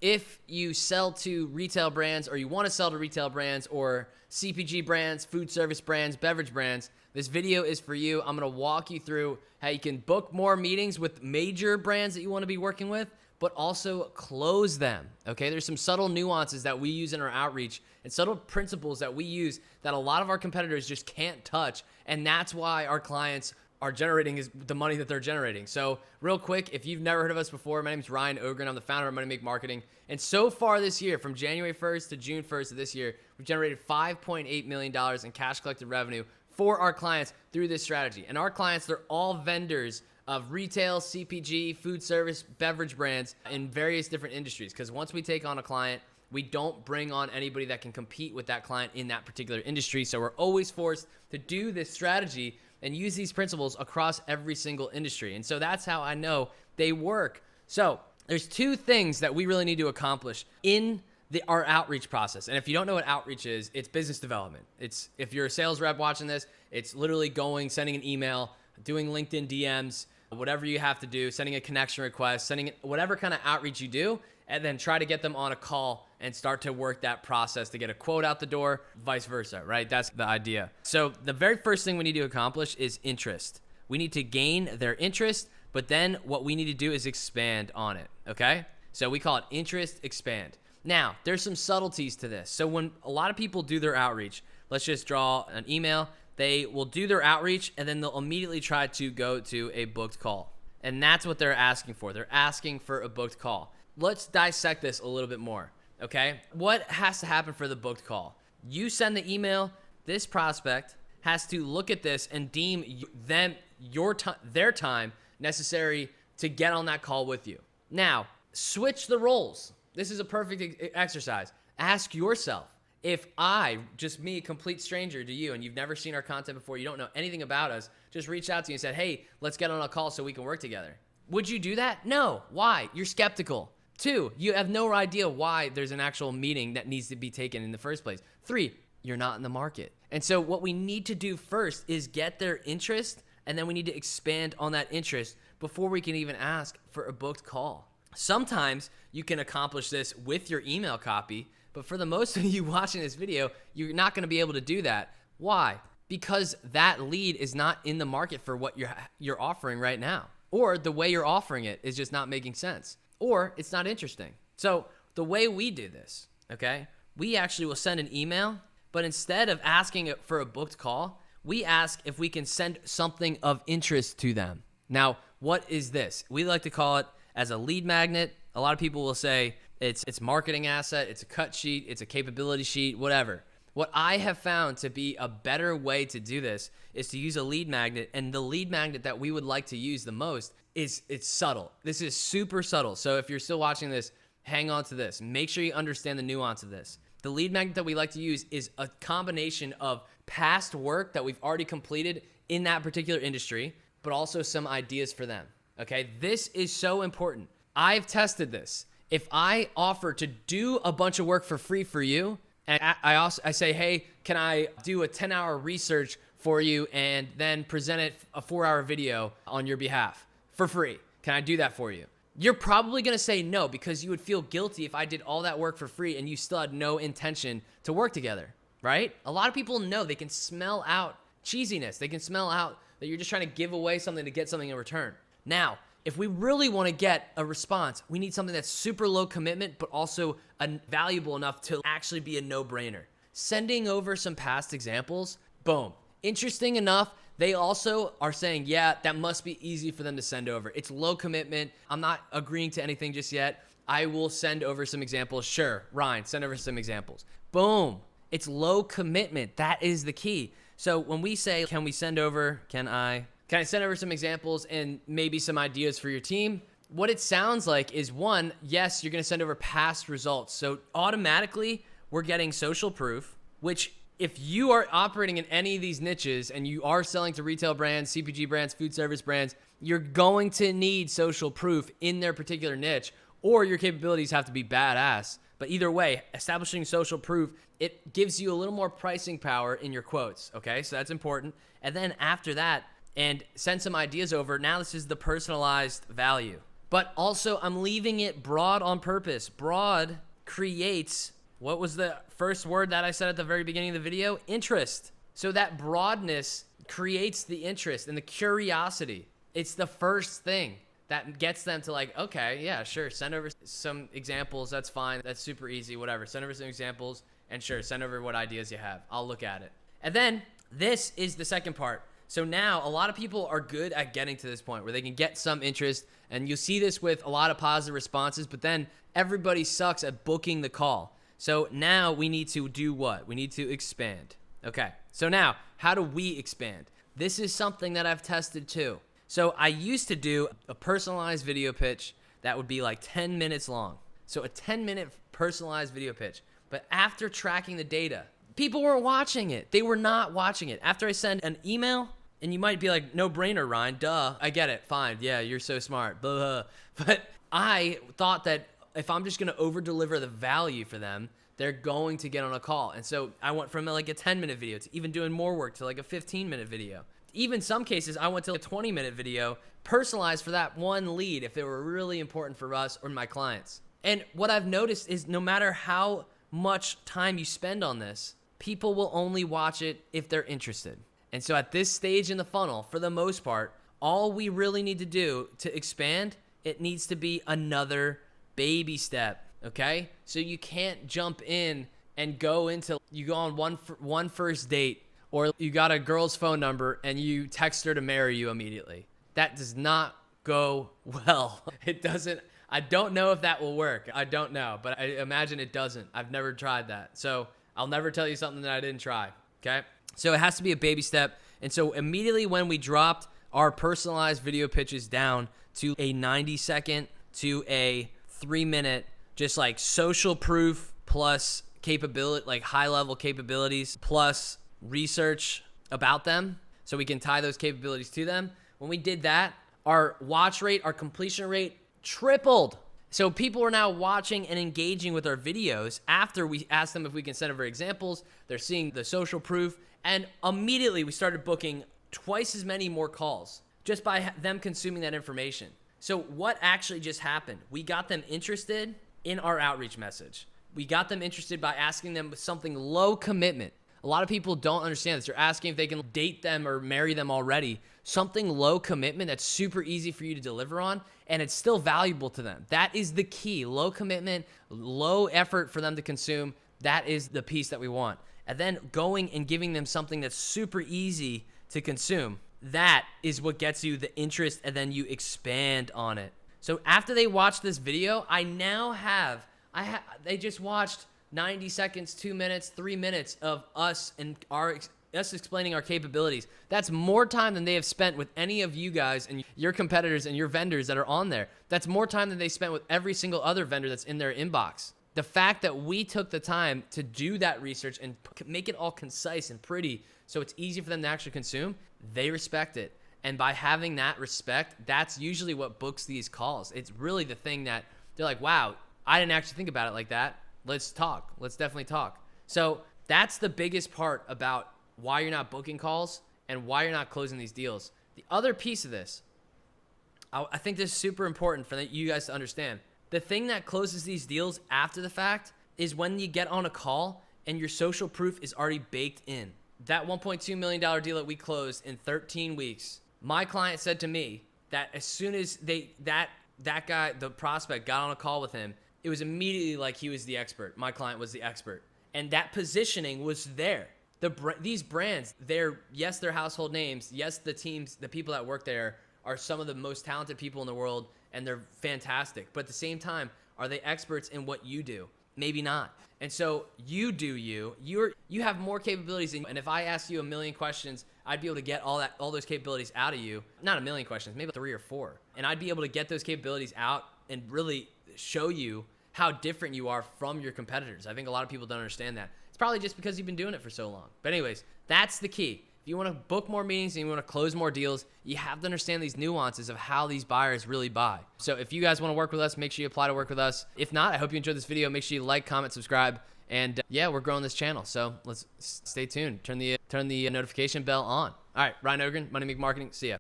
if you sell to retail brands, or you want to sell to retail brands or CPG brands, food service brands, beverage brands, this video is for you. I'm going to walk you through how you can book more meetings with major brands that you want to be working with, but also close them, okay? There's some subtle nuances that we use in our outreach and subtle principles that we use that a lot of our competitors just can't touch, and that's why our clients are generating is the money that they're generating. So real quick, if you've never heard of us before, my name is Ryan Ogren. I'm the founder of Money Make Marketing. And so far this year, from January 1st to June 1st of this year, we've generated $5.8 million in cash collected revenue for our clients through this strategy. And our clients, they're all vendors of retail, CPG, food service, beverage brands in various different industries. Because once we take on a client, we don't bring on anybody that can compete with that client in that particular industry. So we're always forced to do this strategy and use these principles across every single industry. And so that's how I know they work. So there's two things that we really need to accomplish in our outreach process. And if you don't know what outreach is, it's business development. It's, if you're a sales rep watching this, it's literally sending an email, doing LinkedIn DMs, whatever you have to do, sending a connection request, sending whatever kind of outreach you do, and then try to get them on a call and start to work that process to get a quote out the door, vice versa, right? That's the idea. So the very first thing we need to accomplish is interest. We need to gain their interest, but then what we need to do is expand on it, okay? So we call it interest, expand. Now, there's some subtleties to this. So when a lot of people do their outreach, let's just draw an email, they will do their outreach and then they'll immediately try to go to a booked call. And that's what they're asking for. They're asking for a booked call. Let's dissect this a little bit more, okay? What has to happen for the booked call? You send the email, this prospect has to look at this and deem their time necessary to get on that call with you. Now, switch the roles. This is a perfect exercise. Ask yourself, if I, just me, a complete stranger to you, and you've never seen our content before, you don't know anything about us, just reached out to you and said, hey, let's get on a call so we can work together. Would you do that? No. Why? You're skeptical. 2, you have no idea why there's an actual meeting that needs to be taken in the first place. 3, you're not in the market. And so what we need to do first is get their interest, and then we need to expand on that interest before we can even ask for a booked call. Sometimes you can accomplish this with your email copy, but for the most of you watching this video, you're not going to be able to do that. Why? Because that lead is not in the market for what you're offering right now, or the way you're offering it is just not making sense, or it's not interesting. So the way we do this, okay, we actually will send an email, but instead of asking it for a booked call, we ask if we can send something of interest to them. Now, what is this? We like to call it as a lead magnet. A lot of people will say it's marketing asset, it's a cut sheet, it's a capability sheet, whatever. What I have found to be a better way to do this is to use a lead magnet, and the lead magnet that we would like to use the most is it's subtle. This is super subtle. So if you're still watching this, hang on to this. Make sure you understand the nuance of this. The lead magnet that we like to use is a combination of past work that we've already completed in that particular industry, but also some ideas for them. Okay, this is so important. I've tested this. If I offer to do a bunch of work for free for you, and I say, hey, can I do a 10-hour research for you and then present it a 4-hour video on your behalf for free? Can I do that for you? You're probably going to say no, because you would feel guilty if I did all that work for free and you still had no intention to work together, right? A lot of people know, they can smell out cheesiness. They can smell out that you're just trying to give away something to get something in return. Now, if we really want to get a response, we need something that's super low commitment, but also valuable enough to actually be a no-brainer. Sending over some past examples, boom. Interesting enough, they also are saying, yeah, that must be easy for them to send over. It's low commitment. I'm not agreeing to anything just yet. I will send over some examples. Sure, Ryan, send over some examples. Boom. It's low commitment. That is the key. So when we say, can I send over some examples and maybe some ideas for your team? What it sounds like is, one, yes, you're going to send over past results. So automatically we're getting social proof, which if you are operating in any of these niches and you are selling to retail brands, CPG brands, food service brands, you're going to need social proof in their particular niche, or your capabilities have to be badass. But either way, establishing social proof, it gives you a little more pricing power in your quotes, okay? So that's important. And then after that, and send some ideas over. Now this is the personalized value. But also I'm leaving it broad on purpose. Broad creates, what was the first word that I said at the very beginning of the video? Interest. So that broadness creates the interest and the curiosity. It's the first thing that gets them to like, okay, yeah, sure, send over some examples. That's fine. That's super easy, whatever. Send over some examples and sure, send over what ideas you have. I'll look at it. And then this is the second part. So now a lot of people are good at getting to this point where they can get some interest, and you'll see this with a lot of positive responses, but then everybody sucks at booking the call. So now we need to do what? We need to expand. Okay, so now how do we expand? This is something that I've tested too. So I used to do a personalized video pitch that would be like 10 minutes long. So a 10-minute personalized video pitch. But after tracking the data, people weren't watching it. They were not watching it. After I send an email, and you might be like, no brainer, Ryan, duh. I get it, fine, yeah, you're so smart, blah. But I thought that if I'm just gonna over deliver the value for them, they're going to get on a call. And so I went from like a 10-minute video to even doing more work to like a 15-minute video. Even some cases, I went to a 20-minute video personalized for that one lead if they were really important for us or my clients. And what I've noticed is no matter how much time you spend on this, people will only watch it if they're interested. And so at this stage in the funnel, for the most part, all we really need to do to expand, it needs to be another baby step, okay? So you can't jump in and go on one first date, or you got a girl's phone number and you text her to marry you immediately. That does not go well. It doesn't. I don't know if that will work. I don't know, but I imagine it doesn't. I've never tried that. So I'll never tell you something that I didn't try, okay? So it has to be a baby step. And so immediately when we dropped our personalized video pitches down to a 90-second to a 3-minute, just like social proof plus capability, like high-level capabilities plus research about them, so we can tie those capabilities to them. When we did that, our watch rate, our completion rate tripled. So people are now watching and engaging with our videos after we asked them if we can send over examples. They're seeing the social proof, and immediately we started booking twice as many more calls just by them consuming that information. So what actually just happened? We got them interested in our outreach message. We got them interested by asking them something low commitment. A lot of people don't understand this. They're asking if they can date them or marry them already. Something low commitment that's super easy for you to deliver on, and it's still valuable to them. That is the key. Low commitment, low effort for them to consume. That is the piece that we want. And then going and giving them something that's super easy to consume. That is what gets you the interest, and then you expand on it. So after they watch this video, they just watched 90 seconds, 2 minutes, 3 minutes of us and us explaining our capabilities. That's more time than they have spent with any of you guys and your competitors and your vendors that are on there. That's more time than they spent with every single other vendor that's in their inbox. The fact that we took the time to do that research and make it all concise and pretty so it's easy for them to actually consume, they respect it. And by having that respect, that's usually what books these calls. It's really the thing that they're like, wow, I didn't actually think about it like that. Let's talk. Let's definitely talk. So that's the biggest part about why you're not booking calls and why you're not closing these deals. The other piece of this, I think this is super important for you guys to understand. The thing that closes these deals after the fact is when you get on a call and your social proof is already baked in. That $1.2 million deal that we closed in 13 weeks, my client said to me that as soon as that guy, the prospect, got on a call with him, it was immediately like he was the expert. My client was the expert. And that positioning was there. These brands, they're household names. Yes, the teams, the people that work there are some of the most talented people in the world, and they're fantastic. But at the same time, are they experts in what you do? Maybe not. And so you have more capabilities than you. And if I asked you a million questions, I'd be able to get all those capabilities out of you. Not a million questions, maybe 3 or 4. And I'd be able to get those capabilities out and really show you how different you are from your competitors. I think a lot of people don't understand that. It's probably just because you've been doing it for so long. But anyways, that's the key. If you want to book more meetings and you want to close more deals, you have to understand these nuances of how these buyers really buy. So if you guys want to work with us, make sure you apply to work with us. If not, I hope you enjoyed this video. Make sure you like, comment, subscribe. And yeah, we're growing this channel. So let's stay tuned. Turn the notification bell on. All right, Ryan Ogren, Money Make Marketing. See ya.